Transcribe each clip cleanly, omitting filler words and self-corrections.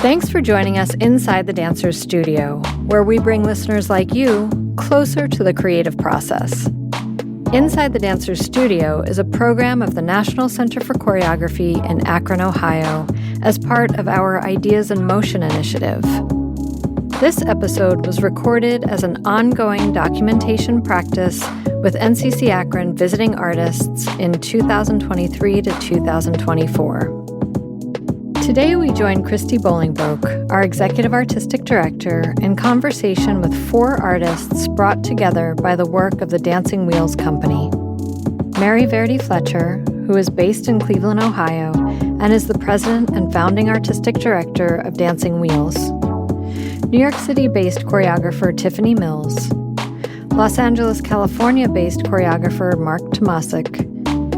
Thanks for joining us inside the Dancer's Studio, where we bring listeners like you closer to the creative process. Inside the Dancer's Studio is a program of the National Center for Choreography in Akron, Ohio, as part of our Ideas in Motion initiative. This episode was recorded as an ongoing documentation practice with NCC Akron visiting artists in 2023 to 2024. Today we join Christy Bolingbroke, our Executive Artistic Director, in conversation with 4 artists brought together by the work of the Dancing Wheels Company. Mary Verdi Fletcher, who is based in Cleveland, Ohio, and is the President and Founding Artistic Director of Dancing Wheels. New York City-based choreographer Tiffany Mills. Los Angeles, California-based choreographer Mark Tomasic,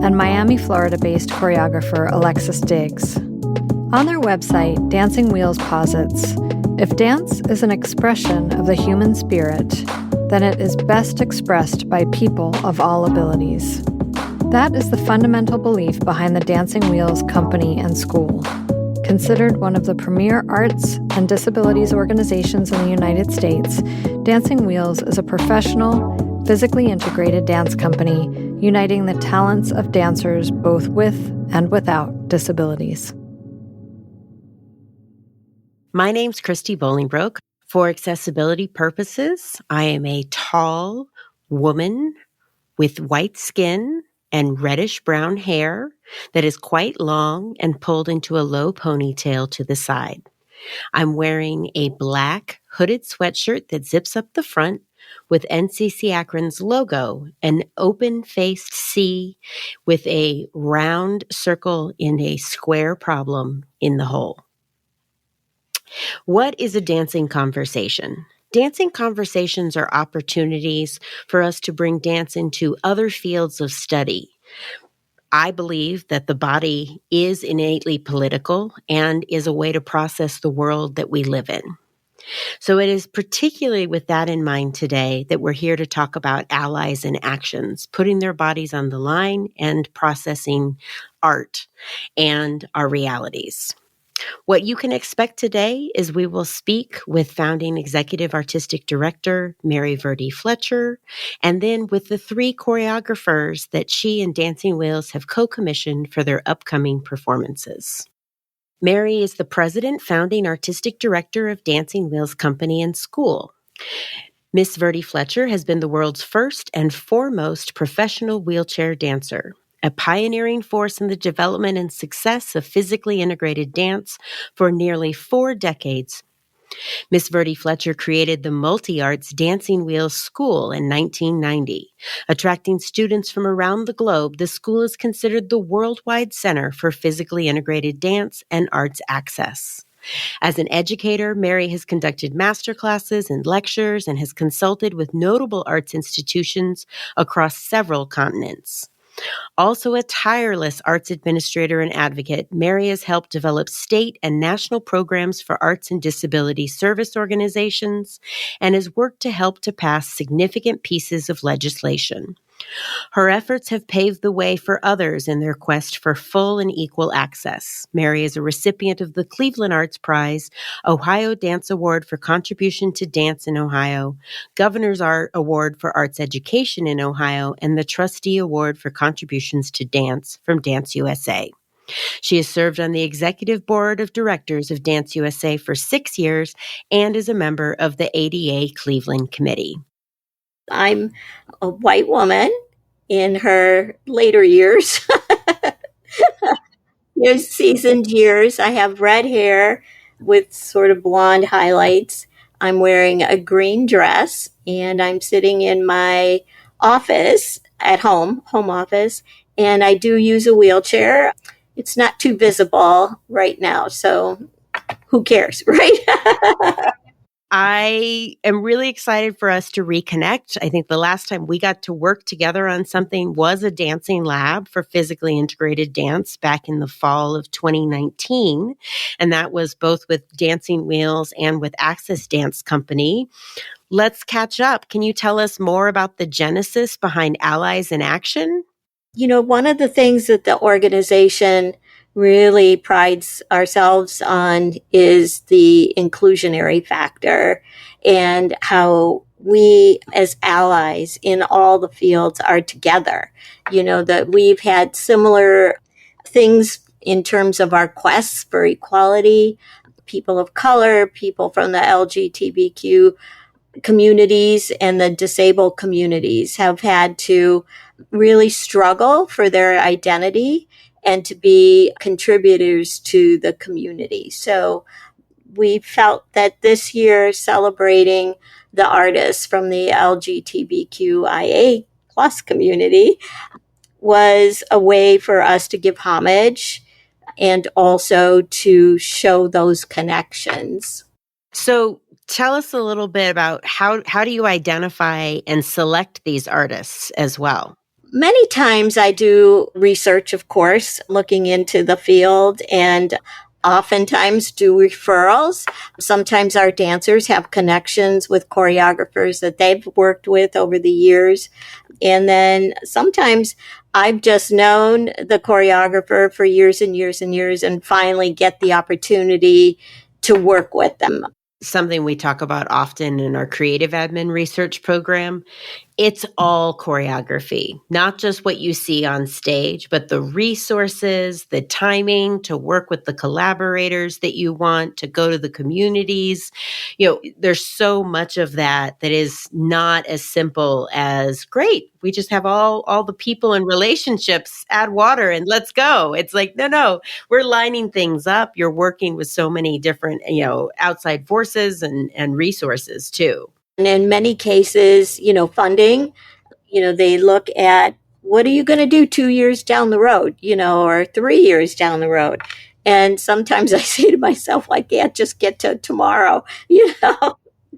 and Miami, Florida-based choreographer Alexis Diggs. On their website, Dancing Wheels posits, if dance is an expression of the human spirit, then it is best expressed by people of all abilities. That is the fundamental belief behind the Dancing Wheels Company and School. Considered one of the premier arts and disabilities organizations in the United States, Dancing Wheels is a professional, physically integrated dance company uniting the talents of dancers both with and without disabilities. My name's Christy Bolingbroke. For accessibility purposes, I am a tall woman with white skin and reddish-brown hair that is quite long and pulled into a low ponytail to the side. I'm wearing a black hooded sweatshirt that zips up the front with NCC Akron's logo, an open-faced C with a round circle and a square problem in the hole. What is a dancing conversation? Dancing conversations are opportunities for us to bring dance into other fields of study. I believe that the body is innately political and is a way to process the world that we live in. So it is particularly with that in mind today that we're here to talk about allies in actions, putting their bodies on the line and processing art and our realities. What you can expect today is we will speak with founding executive artistic director Mary Verdi Fletcher, and then with the 3 choreographers that she and Dancing Wheels have co-commissioned for their upcoming performances. Mary is the president, founding artistic director of Dancing Wheels Company and School. Miss Verdi Fletcher has been the world's first and foremost professional wheelchair dancer, a pioneering force in the development and success of physically integrated dance for nearly 4 decades. Miss Verdi Fletcher created the Multi-Arts Dancing Wheels School in 1990. Attracting students from around the globe, the school is considered the worldwide center for physically integrated dance and arts access. As an educator, Mary has conducted masterclasses and lectures and has consulted with notable arts institutions across several continents. Also a tireless arts administrator and advocate, Mary has helped develop state and national programs for arts and disability service organizations and has worked to help to pass significant pieces of legislation. Her efforts have paved the way for others in their quest for full and equal access. Mary is a recipient of the Cleveland Arts Prize, Ohio Dance Award for Contribution to Dance in Ohio, Governor's Art Award for Arts Education in Ohio, and the Trustee Award for Contributions to Dance from Dance USA. She has served on the executive board of directors of Dance USA for 6 years and is a member of the ADA Cleveland Committee. I'm a white woman in her later years, seasoned years. I have red hair with sort of blonde highlights. I'm wearing a green dress and I'm sitting in my office at home office, and I do use a wheelchair. It's not too visible right now, so who cares, right? I am really excited for us to reconnect. I think the last time we got to work together on something was a dancing lab for physically integrated dance back in the fall of 2019. And that was both with Dancing Wheels and with Access Dance Company. Let's catch up. Can you tell us more about the genesis behind Allies in Action? You know, one of the things that the organization really prides ourselves on is the inclusionary factor and how we as allies in all the fields are together. That we've had similar things in terms of our quests for equality. People of color, people from the LGBTQ communities and the disabled communities have had to really struggle for their identity and to be contributors to the community. So we felt that this year, celebrating the artists from the LGBTQIA plus community was a way for us to give homage and also to show those connections. So tell us a little bit about how do you identify and select these artists as well? Many times I do research, of course, looking into the field, and oftentimes do referrals. Sometimes our dancers have connections with choreographers that they've worked with over the years. And then sometimes I've just known the choreographer for years and years and years and finally get the opportunity to work with them. Something we talk about often in our creative admin research program. It's all choreography, not just what you see on stage, but the resources, the timing to work with the collaborators that you want, to go to the communities. There's so much of that is not as simple as, great, we just have all the people and relationships, add water and let's go. It's like, no, we're lining things up. You're working with so many different, outside forces and resources too. And in many cases, funding, they look at what are you going to do 2 years down the road, or 3 years down the road. And sometimes I say to myself, I can't just get to tomorrow,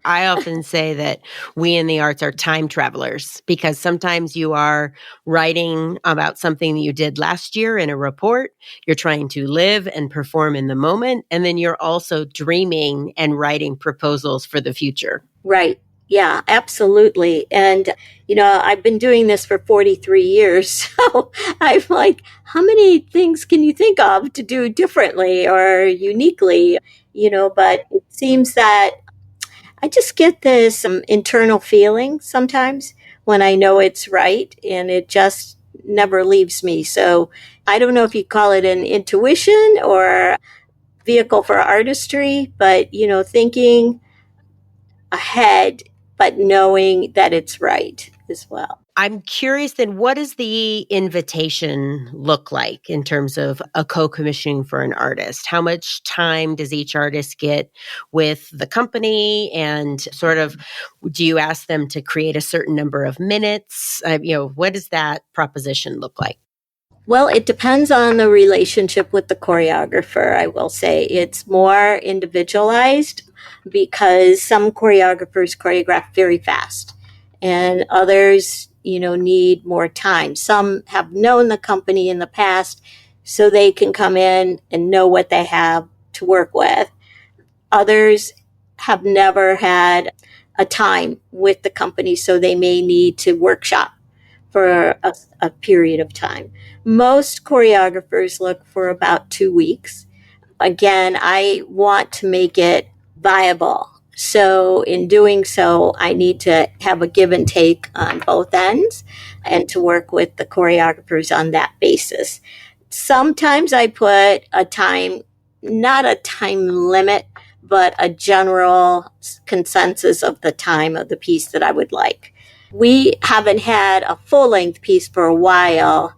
I often say that we in the arts are time travelers, because sometimes you are writing about something that you did last year in a report. You're trying to live and perform in the moment. And then you're also dreaming and writing proposals for the future. Right. Yeah, absolutely. And, I've been doing this for 43 years. So I'm like, how many things can you think of to do differently or uniquely? But it seems that I just get this internal feeling sometimes when I know it's right, and it just never leaves me. So I don't know if you call it an intuition or vehicle for artistry, but, thinking ahead, but knowing that it's right as well. I'm curious then, what does the invitation look like in terms of a co-commissioning for an artist? How much time does each artist get with the company? And sort of, do you ask them to create a certain number of minutes? What does that proposition look like? Well, it depends on the relationship with the choreographer, I will say. It's more individualized because some choreographers choreograph very fast and others, need more time. Some have known the company in the past, so they can come in and know what they have to work with. Others have never had a time with the company, so they may need to workshop for a period of time. Most choreographers look for about 2 weeks. Again, I want to make it viable. So in doing so, I need to have a give and take on both ends and to work with the choreographers on that basis. Sometimes I put a time, not a time limit, but a general consensus of the time of the piece that I would like. We haven't had a full-length piece for a while,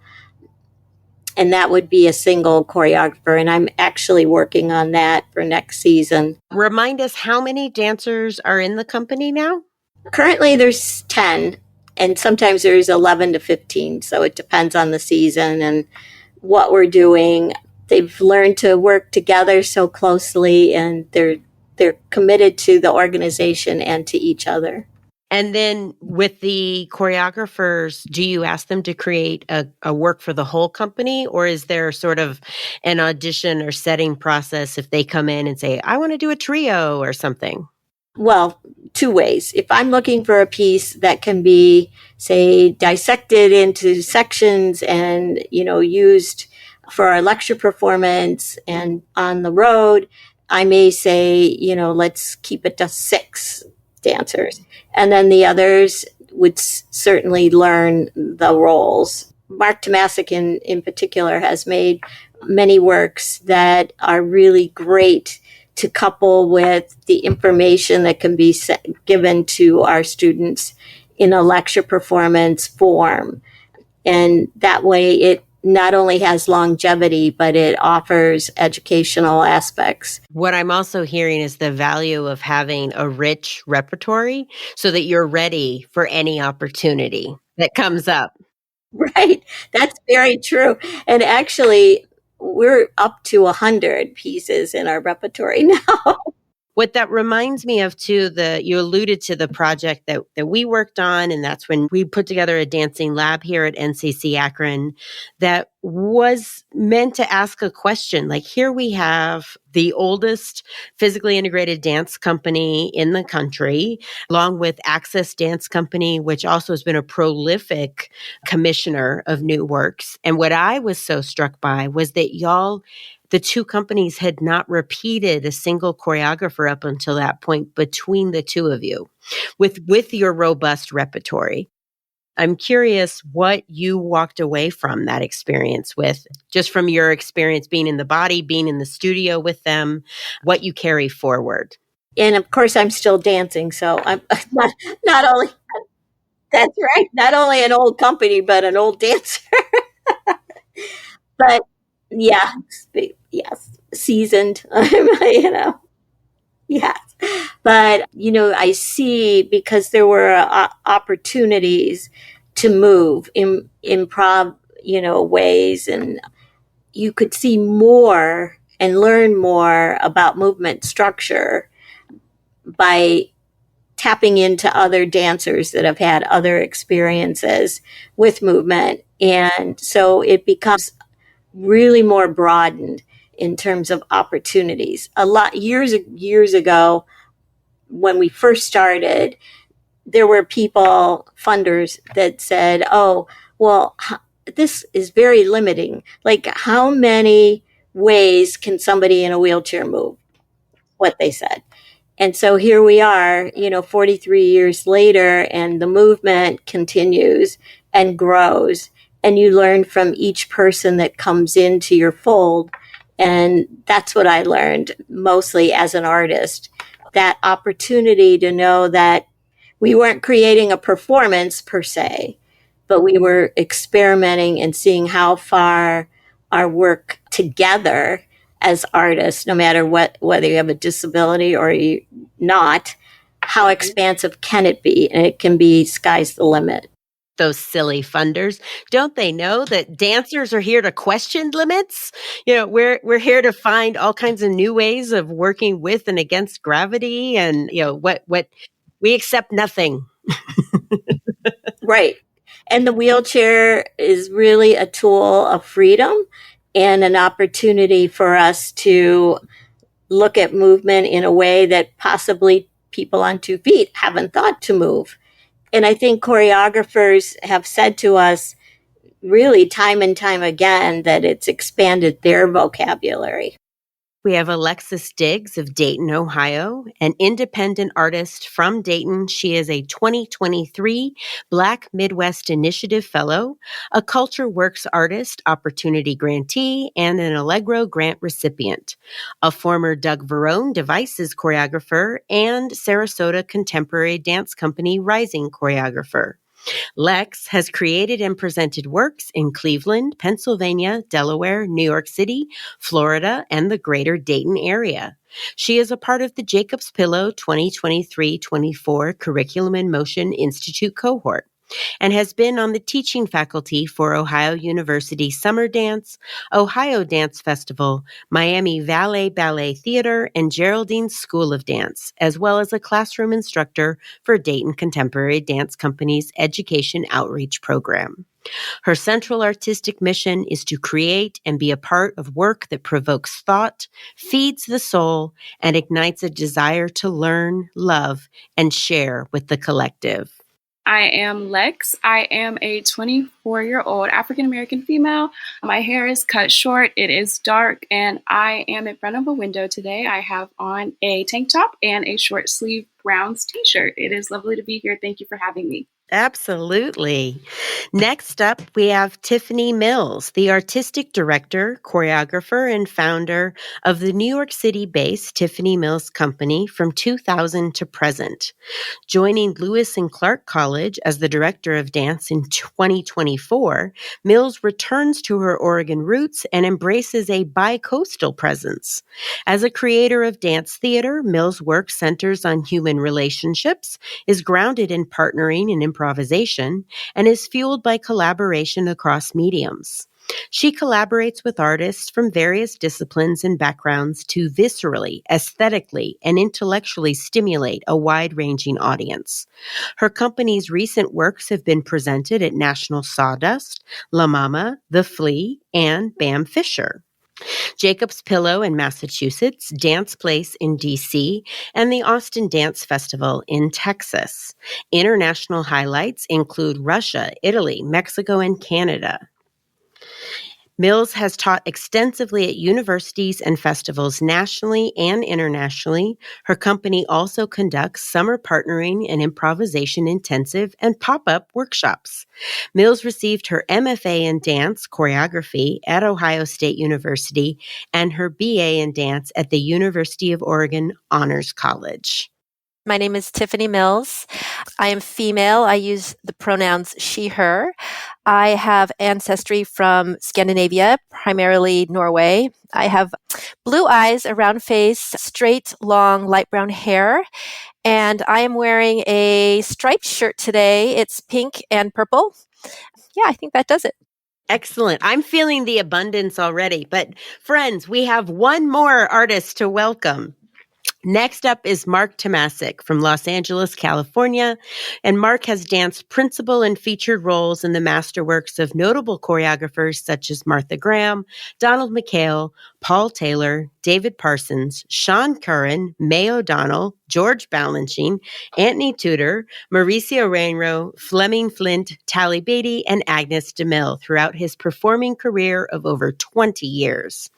and that would be a single choreographer, and I'm actually working on that for next season. Remind us, how many dancers are in the company now? Currently, there's 10, and sometimes there's 11 to 15, so it depends on the season and what we're doing. They've learned to work together so closely, and they're committed to the organization and to each other. And then with the choreographers, do you ask them to create a work for the whole company, or is there sort of an audition or setting process if they come in and say, I want to do a trio or something? Well, 2 ways. If I'm looking for a piece that can be, say, dissected into sections and, used for our lecture performance and on the road, I may say, let's keep it to 6 dancers. And then the others would certainly learn the roles. Mark Tomasic in particular has made many works that are really great to couple with the information that can be given to our students in a lecture performance form. And that way it not only has longevity, but it offers educational aspects. What I'm also hearing is the value of having a rich repertory so that you're ready for any opportunity that comes up. Right. That's very true. And actually, we're up to 100 pieces in our repertory now. What that reminds me of too, you alluded to the project that we worked on, and that's when we put together a dancing lab here at NCC Akron that was meant to ask a question. Like, here we have the oldest physically integrated dance company in the country, along with Access Dance Company, which also has been a prolific commissioner of new works. And what I was so struck by was that the two companies had not repeated a single choreographer up until that point between the two of you with your robust repertory. I'm curious what you walked away from that experience with, just from your experience being in the body, being in the studio with them, what you carry forward. And of course, I'm still dancing. So I'm not only, that's right, not only an old company, but an old dancer. But yeah, yes, seasoned, yes. But, I see, because there were opportunities to move in improv, ways, and you could see more and learn more about movement structure by tapping into other dancers that have had other experiences with movement. And so it becomes really more broadened in terms of opportunities. A lot years ago, when we first started, there were funders that said, "Oh, well, this is very limiting. Like, how many ways can somebody in a wheelchair move?" What they said. And so here we are, 43 years later, and the movement continues and grows. And you learn from each person that comes into your fold. And that's what I learned mostly as an artist. That opportunity to know that we weren't creating a performance per se, but we were experimenting and seeing how far our work together as artists, no matter whether you have a disability or you not, how expansive can it be? And it can be sky's the limit. Those silly funders, don't they know that dancers are here to question limits? We're here to find all kinds of new ways of working with and against gravity, and what we accept nothing. Right. And the wheelchair is really a tool of freedom and an opportunity for us to look at movement in a way that possibly people on 2 feet haven't thought to move. And I think choreographers have said to us really time and time again that it's expanded their vocabulary. We have Alexis Diggs of Dayton, Ohio, an independent artist from Dayton. She is a 2023 Black Midwest Initiative Fellow, a Culture Works Artist Opportunity Grantee, and an Allegro Grant recipient, a former Doug Verone Devices choreographer, and Sarasota Contemporary Dance Company Rising choreographer. Lex has created and presented works in Cleveland, Pennsylvania, Delaware, New York City, Florida, and the greater Dayton area. She is a part of the Jacob's Pillow 2023-24 Curriculum in Motion Institute cohort and has been on the teaching faculty for Ohio University Summer Dance, Ohio Dance Festival, Miami Valley Ballet Theater, and Geraldine's School of Dance, as well as a classroom instructor for Dayton Contemporary Dance Company's Education Outreach Program. Her central artistic mission is to create and be a part of work that provokes thought, feeds the soul, and ignites a desire to learn, love, and share with the collective. I am Lex. I am a 24-year-old African-American female. My hair is cut short, it is dark, and I am in front of a window today. I have on a tank top and a short sleeve Browns t-shirt. It is lovely to be here. Thank you for having me. Absolutely. Next up, we have Tiffany Mills, the artistic director, choreographer, and founder of the New York City-based Tiffany Mills Company from 2000 to present. Joining Lewis and Clark College as the director of dance in 2024, Mills returns to her Oregon roots and embraces a bi-coastal presence. As a creator of dance theater, Mills' work centers on human relationships, is grounded in partnering and improvisation, and is fueled by collaboration across mediums. She collaborates with artists from various disciplines and backgrounds to viscerally, aesthetically, and intellectually stimulate a wide-ranging audience. Her company's recent works have been presented at National Sawdust, La Mama, The Flea, and Bam Fisher. Jacob's Pillow in Massachusetts, Dance Place in D.C., and the Austin Dance Festival in Texas. International highlights include Russia, Italy, Mexico, and Canada. Mills has taught extensively at universities and festivals nationally and internationally. Her company also conducts summer partnering and improvisation intensive and pop-up workshops. Mills received her MFA in dance choreography at Ohio State University and her BA in dance at the University of Oregon Honors College. My name is Tiffany Mills. I am female. I use the pronouns she, her. I have ancestry from Scandinavia, primarily Norway. I have blue eyes, a round face, straight, long, light brown hair, and I am wearing a striped shirt today. It's pink and purple. Yeah, I think that does it. Excellent. I'm feeling the abundance already. But friends, we have one more artist to welcome. Next up is Mark Tomasic from Los Angeles, California, and Mark has danced principal and featured roles in the masterworks of notable choreographers such as Martha Graham, Donald McHale, Paul Taylor, David Parsons, Sean Curran, Mae O'Donnell, George Balanchine, Anthony Tudor, Mauricio Reinro, Fleming Flint, Tally Beatty, and Agnes DeMille throughout his performing career of over 20 years.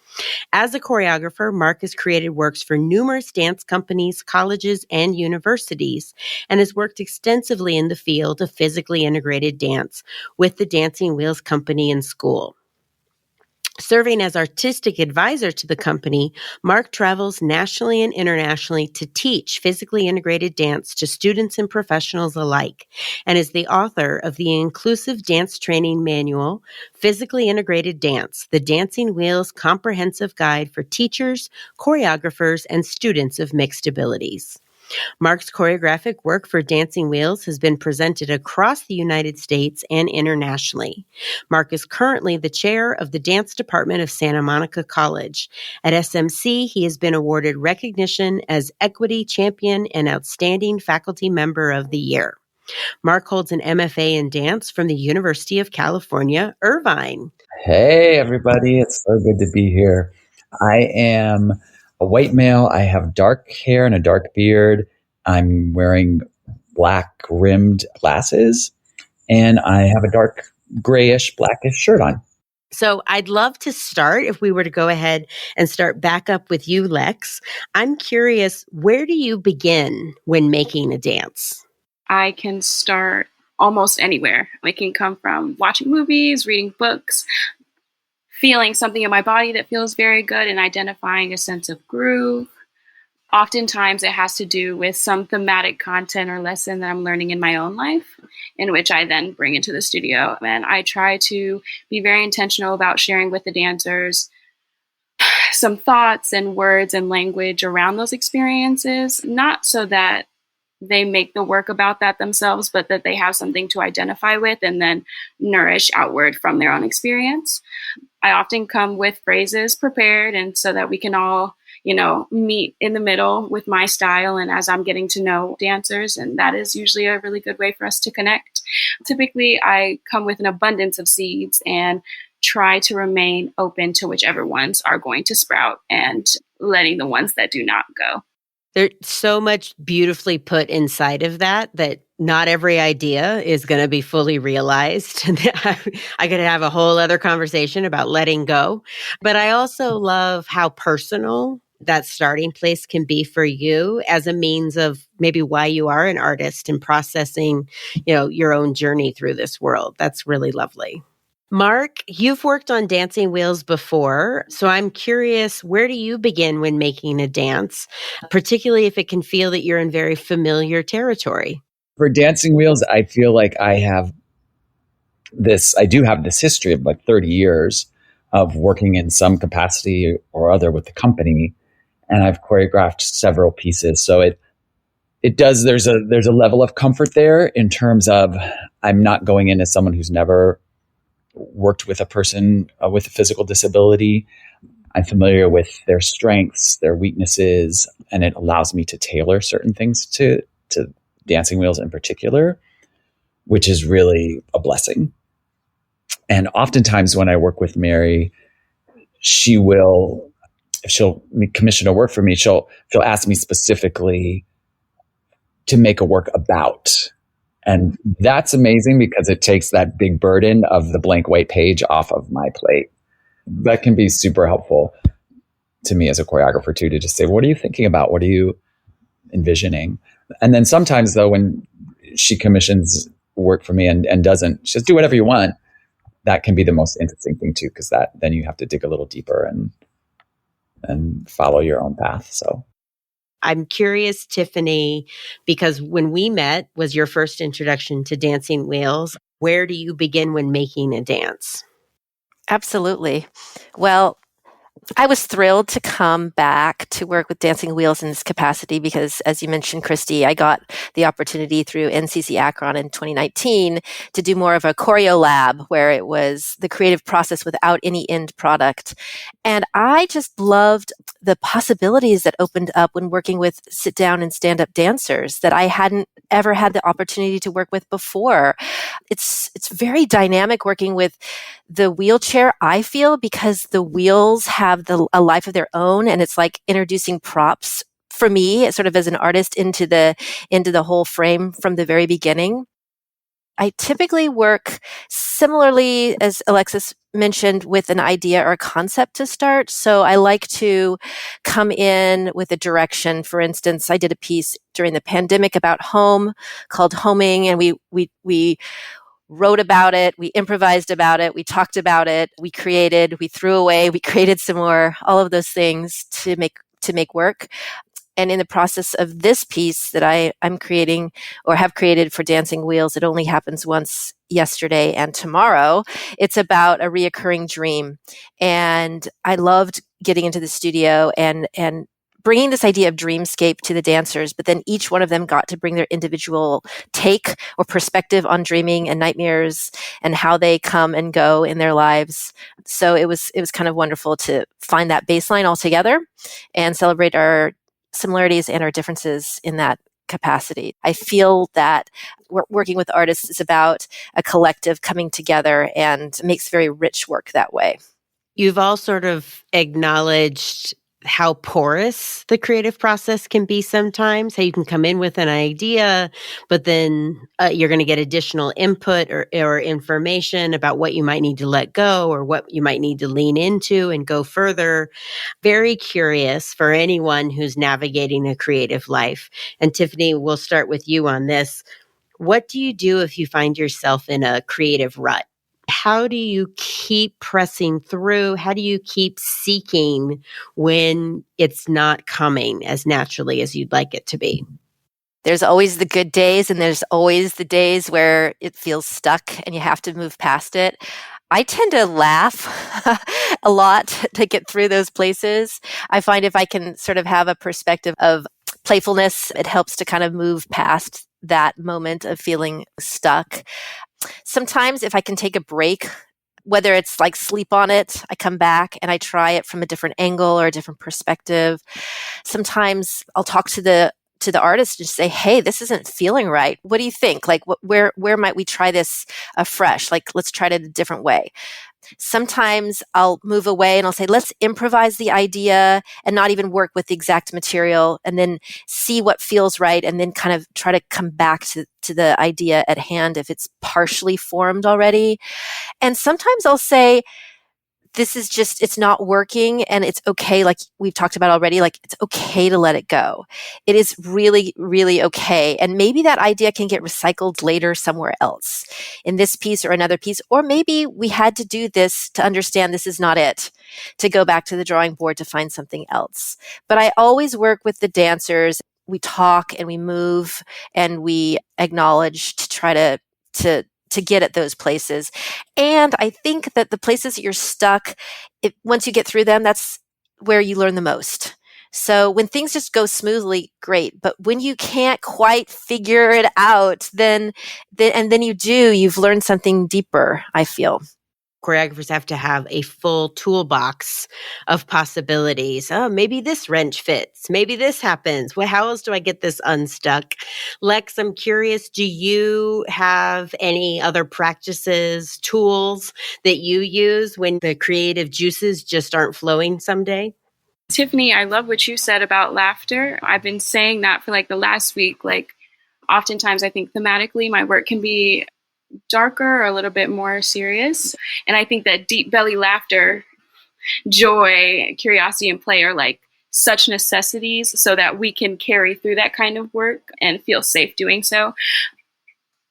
As a choreographer, Mark has created works for numerous dance companies, colleges, and universities, and has worked extensively in the field of physically integrated dance with the Dancing Wheels Company and School. Serving as artistic advisor to the company, Mark travels nationally and internationally to teach physically integrated dance to students and professionals alike, and is the author of the inclusive dance training manual, Physically Integrated Dance, the Dancing Wheels Comprehensive Guide for Teachers, Choreographers, and Students of Mixed Abilities. Mark's choreographic work for Dancing Wheels has been presented across the United States and internationally. Mark is currently the chair of the dance department of Santa Monica College. At SMC, he has been awarded recognition as Equity Champion and Outstanding Faculty Member of the Year. Mark holds an MFA in dance from the University of California, Irvine. Hey, everybody. It's so good to be here. I am a white male. I have dark hair and a dark beard. I'm wearing black rimmed glasses, and I have a dark grayish, blackish shirt on. So I'd love to start, if we were to go ahead and start back up with you, Lex. I'm curious, where do you begin when making a dance? I can start almost anywhere. It can come from watching movies, reading books, feeling something in my body that feels very good, and identifying a sense of groove. Oftentimes it has to do with some thematic content or lesson that I'm learning in my own life, in which I then bring into the studio. And I try to be very intentional about sharing with the dancers some thoughts and words and language around those experiences, not so that they make the work about that themselves, but that they have something to identify with and then nourish outward from their own experience. I often come with phrases prepared, and so that we can all, meet in the middle with my style and as I'm getting to know dancers. And that is usually a really good way for us to connect. Typically, I come with an abundance of seeds and try to remain open to whichever ones are going to sprout and letting the ones that do not go. There's so much beautifully put inside of that not every idea is going to be fully realized. I could have a whole other conversation about letting go. But I also love how personal that starting place can be for you as a means of maybe why you are an artist and processing, your own journey through this world. That's really lovely. Mark, you've worked on dancing wheels before, so I'm curious, where do you begin when making a dance, particularly if it can feel that you're in very familiar territory? For dancing wheels, I feel like I do have this history of like 30 years of working in some capacity or other with the company, and I've choreographed several pieces. So it does, there's a level of comfort there in terms of I'm not going in as someone who's never worked with a person with a physical disability. I'm familiar with their strengths, their weaknesses, and it allows me to tailor certain things to dancing wheels in particular, which is really a blessing. And oftentimes when I work with Mary, if she'll commission a work for me, she'll ask me specifically to make a work about. And that's amazing because it takes that big burden of the blank white page off of my plate. That can be super helpful to me as a choreographer too, to just say, what are you thinking about? What are you envisioning? And then sometimes though, when she commissions work for me and doesn't, just do whatever you want, that can be the most interesting thing too, because then you have to dig a little deeper and follow your own path. So I'm curious, Tiffany, because when we met was your first introduction to dancing wheels. Where do you begin when making a dance? Absolutely. Well, I was thrilled to come back to work with Dancing Wheels in this capacity because, as you mentioned, Christy, I got the opportunity through NCC Akron in 2019 to do more of a choreo lab where it was the creative process without any end product. And I just loved the possibilities that opened up when working with sit down and stand up dancers that I hadn't ever had the opportunity to work with before. It's very dynamic working with the wheelchair, I feel, because the wheels have a life of their own, and it's like introducing props for me, sort of as an artist, into the whole frame from the very beginning. I typically work similarly, as Alexis mentioned, with an idea or a concept to start. So I like to come in with a direction. For instance, I did a piece during the pandemic about home called Homing, and we wrote about it, we improvised about it, we talked about it, we created, we threw away, we created some more, all of those things to make work. And in the process of this piece that I'm creating or have created for Dancing Wheels, it only happens once, yesterday and tomorrow. It's about a reoccurring dream. And I loved getting into the studio and bringing this idea of dreamscape to the dancers, but then each one of them got to bring their individual take or perspective on dreaming and nightmares and how they come and go in their lives. So it was kind of wonderful to find that baseline all together and celebrate our similarities and our differences in that capacity. I feel that working with artists is about a collective coming together and makes very rich work that way. You've all sort of acknowledged how porous the creative process can be sometimes, how you can come in with an idea, but then you're going to get additional input or information about what you might need to let go or what you might need to lean into and go further. Very curious for anyone who's navigating a creative life. And Tiffany, we'll start with you on this. What do you do if you find yourself in a creative rut? How do you keep pressing through? How do you keep seeking when it's not coming as naturally as you'd like it to be? There's always the good days, and there's always the days where it feels stuck and you have to move past it. I tend to laugh a lot to get through those places. I find if I can sort of have a perspective of playfulness, it helps to kind of move past that moment of feeling stuck. Sometimes if I can take a break, whether it's like sleep on it, I come back and I try it from a different angle or a different perspective. Sometimes I'll talk to the to the artist and say, hey, this isn't feeling right. What do you think? Like, where might we try this afresh? Like, let's try it a different way. Sometimes I'll move away and I'll say, let's improvise the idea and not even work with the exact material, and then see what feels right, and then kind of try to come back to the idea at hand if it's partially formed already. And sometimes I'll say, this is just, it's not working and it's okay. Like we've talked about already, like it's okay to let it go. It is really, really okay. And maybe that idea can get recycled later somewhere else in this piece or another piece. Or maybe we had to do this to understand this is not it, to go back to the drawing board to find something else. But I always work with the dancers. We talk and we move and we acknowledge to try to get at those places. And I think that the places that you're stuck, once you get through them, that's where you learn the most. So when things just go smoothly, great. But when you can't quite figure it out, then you've learned something deeper, I feel. Choreographers have to have a full toolbox of possibilities. Oh, maybe this wrench fits. Maybe this happens. Well, how else do I get this unstuck? Lex, I'm curious, do you have any other practices, tools that you use when the creative juices just aren't flowing someday? Tiffany, I love what you said about laughter. I've been saying that for like the last week. Like oftentimes I think thematically my work can be darker or a little bit more serious. And I think that deep belly laughter, joy, curiosity, and play are like such necessities so that we can carry through that kind of work and feel safe doing so.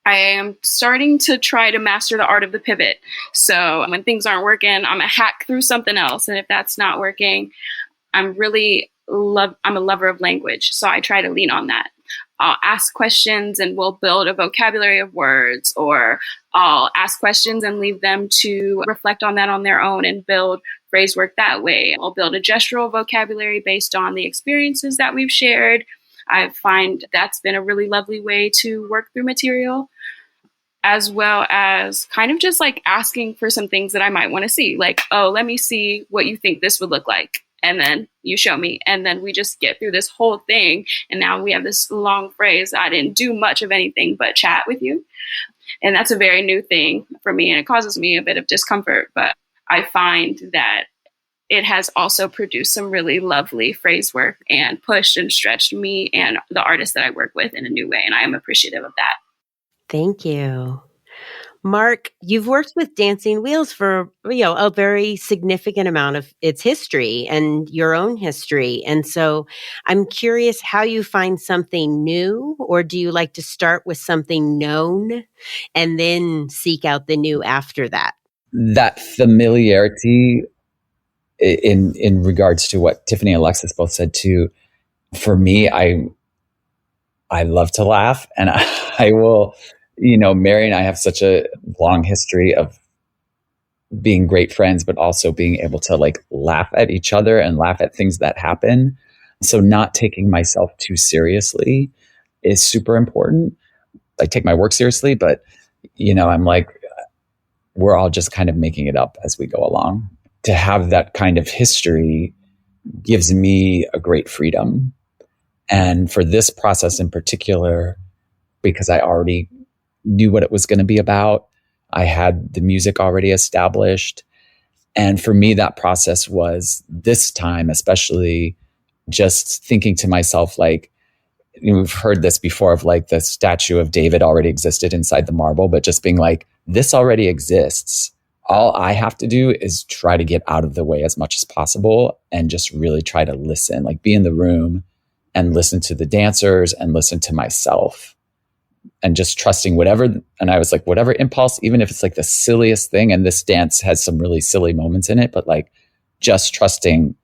I am starting to try to master the art of the pivot. So when things aren't working, I'm going to hack through something else. And if that's not working, I'm a lover of language. So I try to lean on that. I'll ask questions and we'll build a vocabulary of words, or I'll ask questions and leave them to reflect on that on their own and build phrase work that way. I'll build a gestural vocabulary based on the experiences that we've shared. I find that's been a really lovely way to work through material, as well as kind of just like asking for some things that I might want to see. Like, oh, let me see what you think this would look like. And then you show me, and then we just get through this whole thing. And now we have this long phrase. I didn't do much of anything but chat with you. And that's a very new thing for me, and it causes me a bit of discomfort. But I find that it has also produced some really lovely phrase work and pushed and stretched me and the artists that I work with in a new way. And I am appreciative of that. Thank you. Mark, you've worked with Dancing Wheels for, a very significant amount of its history and your own history. And so I'm curious how you find something new, or do you like to start with something known and then seek out the new after that? That familiarity in regards to what Tiffany and Alexis both said too, for me, I love to laugh, and I will... Mary and I have such a long history of being great friends, but also being able to like laugh at each other and laugh at things that happen. So not taking myself too seriously is super important. I take my work seriously, but I'm like, we're all just kind of making it up as we go along. To have that kind of history gives me a great freedom. And for this process in particular, because I already knew what it was going to be about. I had the music already established. And for me, that process was this time, especially just thinking to myself, like, we've heard this before of like the statue of David already existed inside the marble, but just being like, this already exists. All I have to do is try to get out of the way as much as possible and just really try to listen, like be in the room and listen to the dancers and listen to myself. And just trusting whatever, and I was like, whatever impulse, even if it's like the silliest thing, and this dance has some really silly moments in it, but like just trusting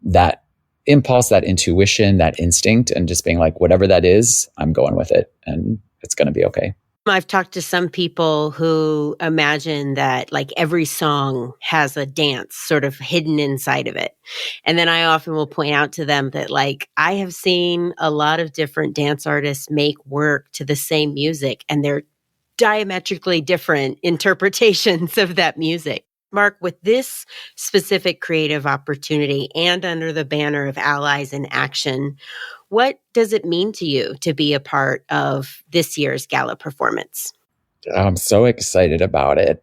that impulse, that intuition, that instinct, and just being like, whatever that is, I'm going with it, and it's going to be okay. I've talked to some people who imagine that like every song has a dance sort of hidden inside of it. And then I often will point out to them that like I have seen a lot of different dance artists make work to the same music, and they're diametrically different interpretations of that music. Mark, with this specific creative opportunity and under the banner of Allies in Action, what does it mean to you to be a part of this year's gala performance? I'm so excited about it.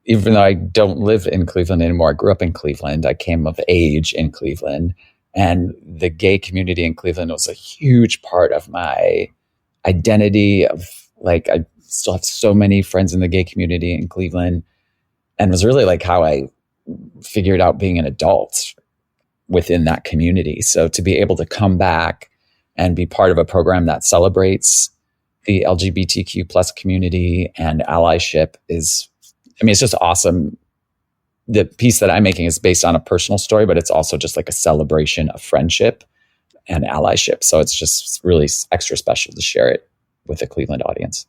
Even though I don't live in Cleveland anymore, I grew up in Cleveland. I came of age in Cleveland. And the gay community in Cleveland was a huge part of my identity I still have so many friends in the gay community in Cleveland. And it was really like how I figured out being an adult within that community. So to be able to come back and be part of a program that celebrates the LGBTQ plus community and allyship it's just awesome. The piece that I'm making is based on a personal story, but it's also just like a celebration of friendship and allyship. So it's just really extra special to share it with the Cleveland audience.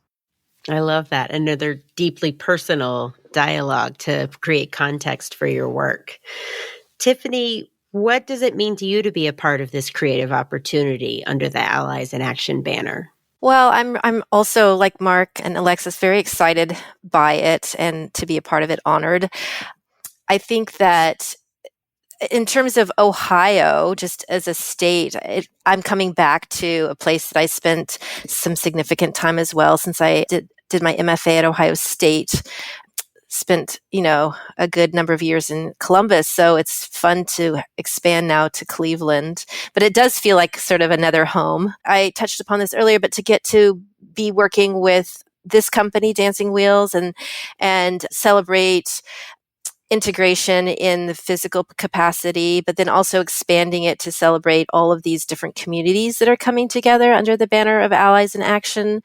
I love that. Another deeply personal dialogue to create context for your work. Tiffany, what does it mean to you to be a part of this creative opportunity under the Allies in Action banner? Well, I'm also, like Mark and Alexis, very excited by it and to be a part of it, honored. I think that in terms of Ohio, just as a state, I'm coming back to a place that I spent some significant time as well since I did my MFA at Ohio State. Spent, a good number of years in Columbus. So it's fun to expand now to Cleveland, but it does feel like sort of another home. I touched upon this earlier, but to get to be working with this company, Dancing Wheels, and celebrate integration in the physical capacity, but then also expanding it to celebrate all of these different communities that are coming together under the banner of Allies in Action.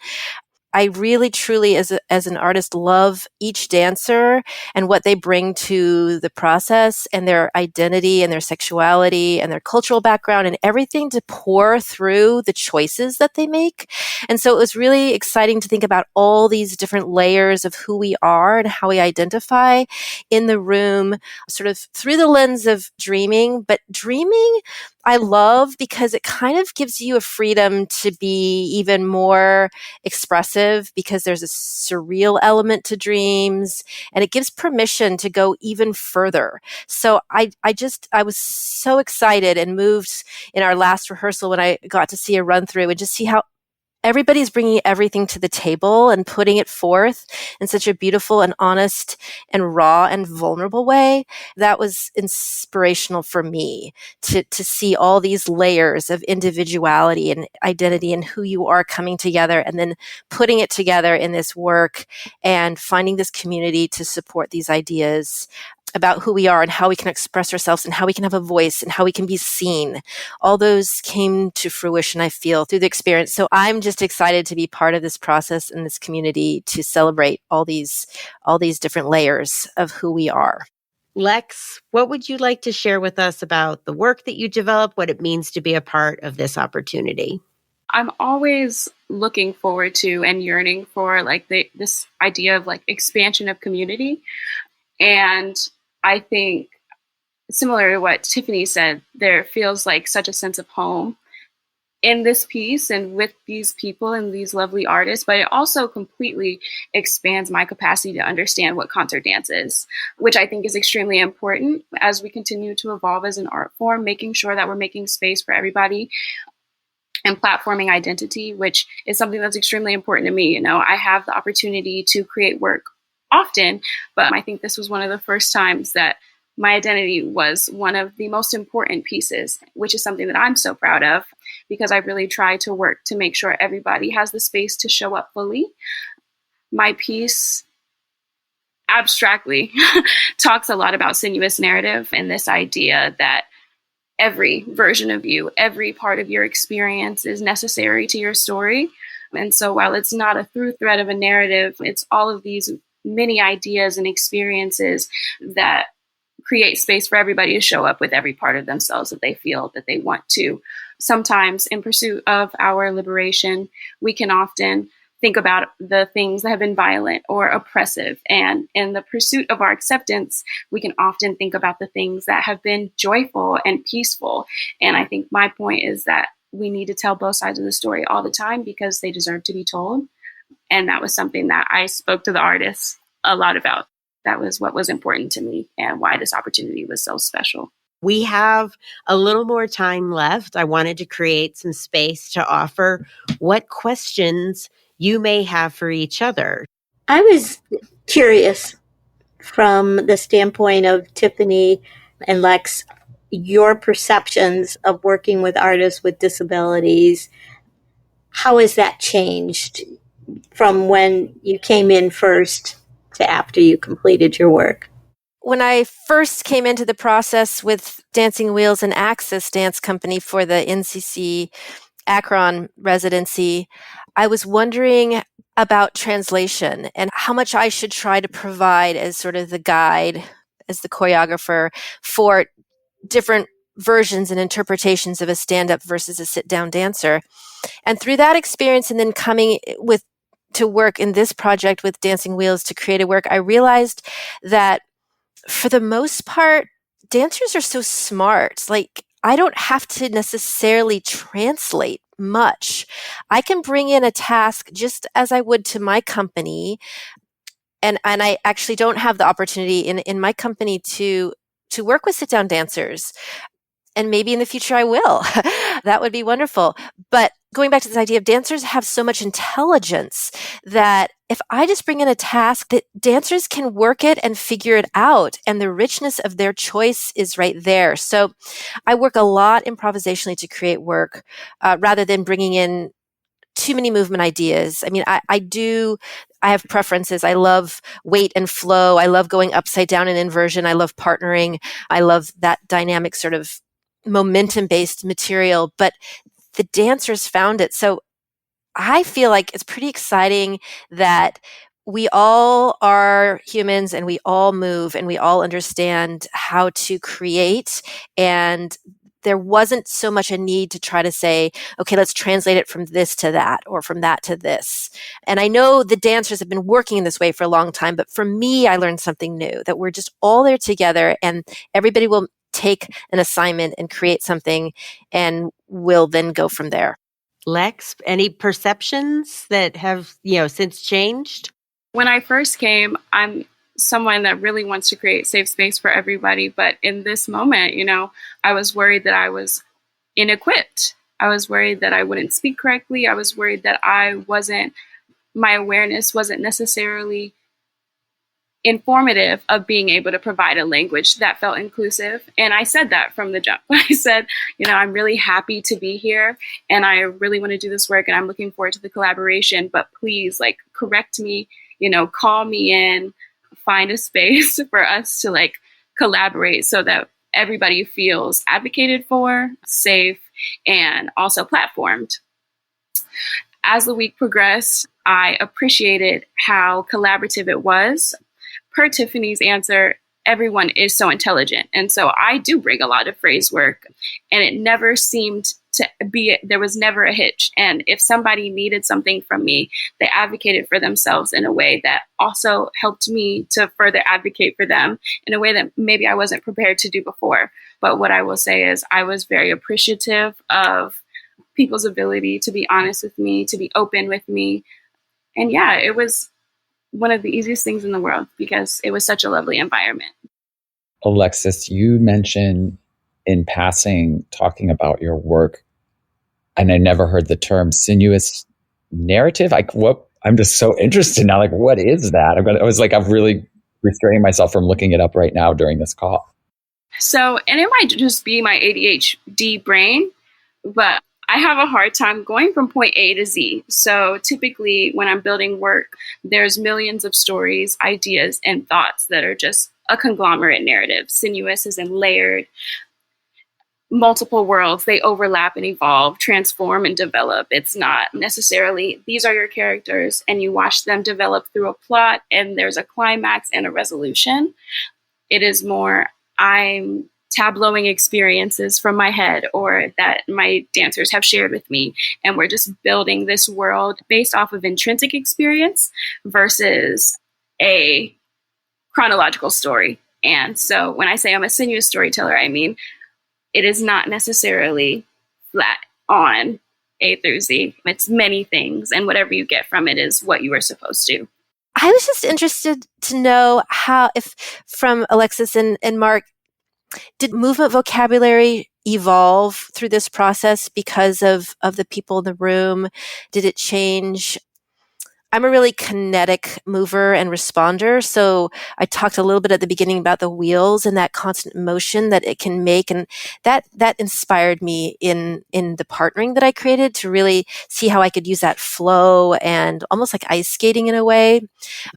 I really, truly, as an artist, love each dancer and what they bring to the process and their identity and their sexuality and their cultural background and everything to pour through the choices that they make. And so it was really exciting to think about all these different layers of who we are and how we identify in the room, sort of through the lens of dreaming. But dreaming, I love because it kind of gives you a freedom to be even more expressive because there's a surreal element to dreams and it gives permission to go even further. So I was so excited and moved in our last rehearsal when I got to see a run through and just see how everybody's bringing everything to the table and putting it forth in such a beautiful and honest and raw and vulnerable way. That was inspirational for me to see all these layers of individuality and identity and who you are coming together and then putting it together in this work and finding this community to support these ideas about who we are and how we can express ourselves and how we can have a voice and how we can be seen. All those came to fruition, I feel, through the experience. So I'm just excited to be part of this process and this community to celebrate all these different layers of who we are. Lex, what would you like to share with us about the work that you develop, what it means to be a part of this opportunity? I'm always looking forward to and yearning for this idea of expansion of community. And I think similar to what Tiffany said, there feels like such a sense of home in this piece and with these people and these lovely artists, but it also completely expands my capacity to understand what concert dance is, which I think is extremely important as we continue to evolve as an art form, making sure that we're making space for everybody and platforming identity, which is something that's extremely important to me. I have the opportunity to create work often, but I think this was one of the first times that my identity was one of the most important pieces, which is something that I'm so proud of because I really try to work to make sure everybody has the space to show up fully. My piece abstractly talks a lot about sinuous narrative and this idea that every version of you, every part of your experience is necessary to your story. And so while it's not a through thread of a narrative, it's all of these many ideas and experiences that create space for everybody to show up with every part of themselves that they feel that they want to. Sometimes in pursuit of our liberation, we can often think about the things that have been violent or oppressive. And in the pursuit of our acceptance, we can often think about the things that have been joyful and peaceful. And I think my point is that we need to tell both sides of the story all the time because they deserve to be told. And that was something that I spoke to the artists a lot about. That was what was important to me and why this opportunity was so special. We have a little more time left. I wanted to create some space to offer what questions you may have for each other. I was curious from the standpoint of Tiffany and Lex, your perceptions of working with artists with disabilities. How has that changed from when you came in first to after you completed your work? When I first came into the process with Dancing Wheels and Axis Dance Company for the NCC Akron residency, I was wondering about translation and how much I should try to provide as sort of the guide, as the choreographer for different versions and interpretations of a stand-up versus a sit-down dancer. And through that experience and then coming to work in this project with Dancing Wheels to create a work, I realized that for the most part, dancers are so smart. Like, I don't have to necessarily translate much. I can bring in a task just as I would to my company. And I actually don't have the opportunity in my company to work with sit-down dancers. And maybe in the future I will. That would be wonderful. But going back to this idea of dancers have so much intelligence that if I just bring in a task, that dancers can work it and figure it out. And the richness of their choice is right there. So I work a lot improvisationally to create work rather than bringing in too many movement ideas. I mean, I have preferences. I love weight and flow. I love going upside down and inversion. I love partnering. I love that dynamic sort of momentum-based material, but the dancers found it. So I feel like it's pretty exciting that we all are humans and we all move and we all understand how to create. And there wasn't so much a need to try to say, okay, let's translate it from this to that or from that to this. And I know the dancers have been working in this way for a long time, but for me, I learned something new, that we're just all there together and everybody will take an assignment and create something, and we'll then go from there. Lex, any perceptions that have, since changed? When I first came, I'm someone that really wants to create safe space for everybody. But in this moment, I was worried that I was inequipped. I was worried that I wouldn't speak correctly. I was worried that my awareness wasn't necessarily informative of being able to provide a language that felt inclusive. And I said that from the jump. I said, I'm really happy to be here and I really want to do this work and I'm looking forward to the collaboration, but please correct me, call me in, find a space for us to collaborate so that everybody feels advocated for, safe, and also platformed. As the week progressed, I appreciated how collaborative it was. Per Tiffany's answer, everyone is so intelligent. And so I do bring a lot of phrase work, and it never seemed to be, there was never a hitch. And if somebody needed something from me, they advocated for themselves in a way that also helped me to further advocate for them in a way that maybe I wasn't prepared to do before. But what I will say is I was very appreciative of people's ability to be honest with me, to be open with me. And yeah, it was one of the easiest things in the world because it was such a lovely environment. Alexis, you mentioned in passing, talking about your work, and I never heard the term sinuous narrative. I'm just so interested now. What is that? I'm really restraining myself from looking it up right now during this call. So, and it might just be my ADHD brain, but I have a hard time going from point A to Z. So typically when I'm building work, there's millions of stories, ideas, and thoughts that are just a conglomerate narrative. Sinuous is in layered, multiple worlds. They overlap and evolve, transform and develop. It's not necessarily, these are your characters and you watch them develop through a plot and there's a climax and a resolution. It is more, I'm tableauing experiences from my head or that my dancers have shared with me. And we're just building this world based off of intrinsic experience versus a chronological story. And so when I say I'm a sinuous storyteller, I mean, it is not necessarily flat on A through Z. It's many things. And whatever you get from it is what you were supposed to. I was just interested to know how, if from Alexis and Mark, did movement vocabulary evolve through this process because of the people in the room? Did it change? I'm a really kinetic mover and responder. So I talked a little bit at the beginning about the wheels and that constant motion that it can make. And that inspired me in the partnering that I created to really see how I could use that flow and almost like ice skating in a way.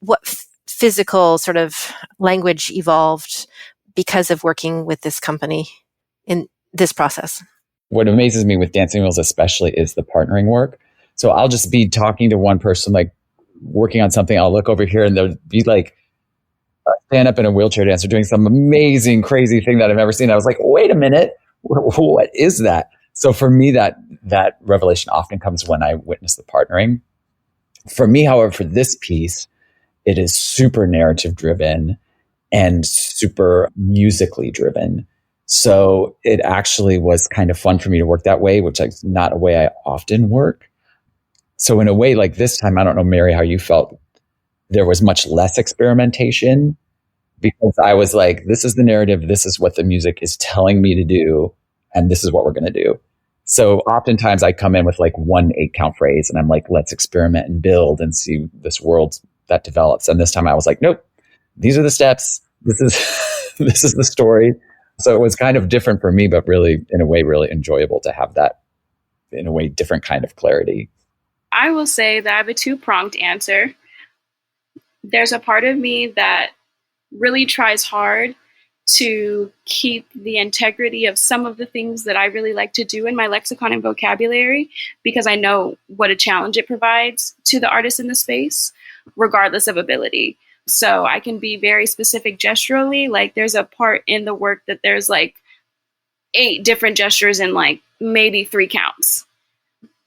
What physical sort of language evolved because of working with this company in this process? What amazes me with Dancing Wheels especially is the partnering work. So I'll just be talking to one person, like working on something. I'll look over here and there'll be like a stand up in a wheelchair dancer doing some amazing, crazy thing that I've never seen. I was like, wait a minute, what is that? So for me, that revelation often comes when I witness the partnering. For me, however, for this piece, it is super narrative driven and super musically driven. So it actually was kind of fun for me to work that way, which is not a way I often work. So in a way, like this time, I don't know, Mary, how you felt. There was much less experimentation because I was like, this is the narrative. This is what the music is telling me to do. And this is what we're going to do. So oftentimes I come in with like 1 8-count phrase and I'm like, let's experiment and build and see this world that develops. And this time I was like, nope, these are the steps. This is the story. So it was kind of different for me, but really, in a way, really enjoyable to have that, in a way, different kind of clarity. I will say that I have a 2-pronged answer. There's a part of me that really tries hard to keep the integrity of some of the things that I really like to do in my lexicon and vocabulary, because I know what a challenge it provides to the artists in the space, regardless of ability. So I can be very specific gesturally. Like there's a part in the work that there's like 8 different gestures in like maybe 3 counts.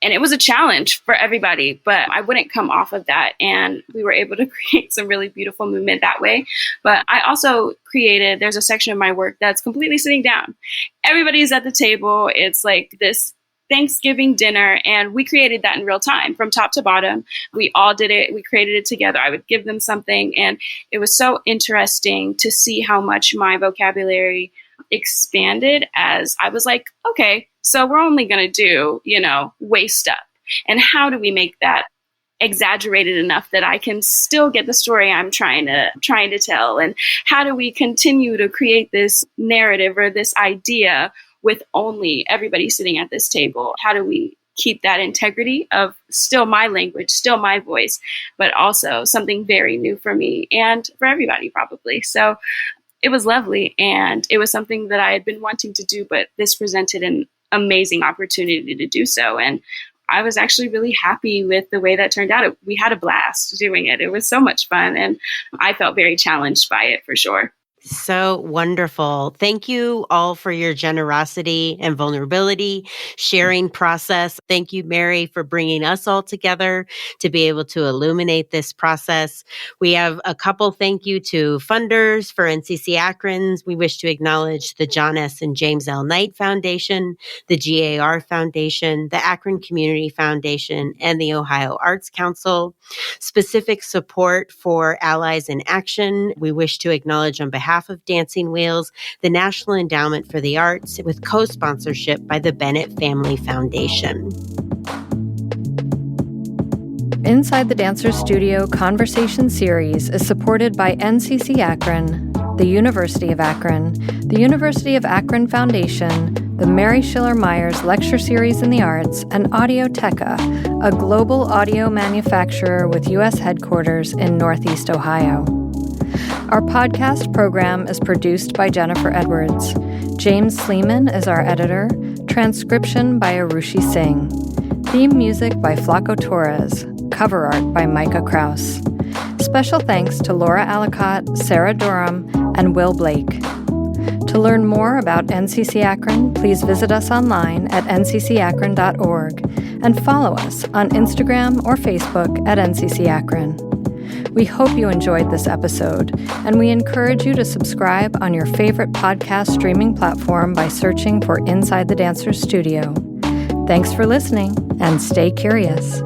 And it was a challenge for everybody, but I wouldn't come off of that. And we were able to create some really beautiful movement that way. But I also there's a section of my work that's completely sitting down. Everybody's at the table. It's like this Thanksgiving dinner. And we created that in real time from top to bottom. We all did it. We created it together. I would give them something. And it was so interesting to see how much my vocabulary expanded as I was like, okay, so we're only going to do, waist up. And how do we make that exaggerated enough that I can still get the story I'm trying to tell? And how do we continue to create this narrative or this idea with only everybody sitting at this table? How do we keep that integrity of still my language, still my voice, but also something very new for me and for everybody probably. So it was lovely. And it was something that I had been wanting to do, but this presented an amazing opportunity to do so. And I was actually really happy with the way that turned out. We had a blast doing it. It was so much fun. And I felt very challenged by it for sure. So wonderful. Thank you all for your generosity and vulnerability, sharing process. Thank you, Mary, for bringing us all together to be able to illuminate this process. We have a couple thank you to funders for NCC Akron. We wish to acknowledge the John S. and James L. Knight Foundation, the GAR Foundation, the Akron Community Foundation, and the Ohio Arts Council. Specific support for Allies in Action. We wish to acknowledge on behalf of Dancing Wheels, the National Endowment for the Arts, with co-sponsorship by the Bennett Family Foundation. Inside the Dancers Studio Conversation Series is supported by NCC Akron, the University of Akron, the University of Akron Foundation, the Mary Schiller Myers Lecture Series in the Arts, and Audioteca, a global audio manufacturer with U.S. headquarters in Northeast Ohio. Our podcast program is produced by Jennifer Edwards. James Sleeman is our editor. Transcription by Arushi Singh. Theme music by Flaco Torres. Cover art by Micah Kraus. Special thanks to Laura Alicott, Sarah Durham, and Will Blake. To learn more about NCC Akron, please visit us online at nccakron.org and follow us on Instagram or Facebook at NCC Akron. We hope you enjoyed this episode, and we encourage you to subscribe on your favorite podcast streaming platform by searching for Inside the Dancers Studio. Thanks for listening, and stay curious.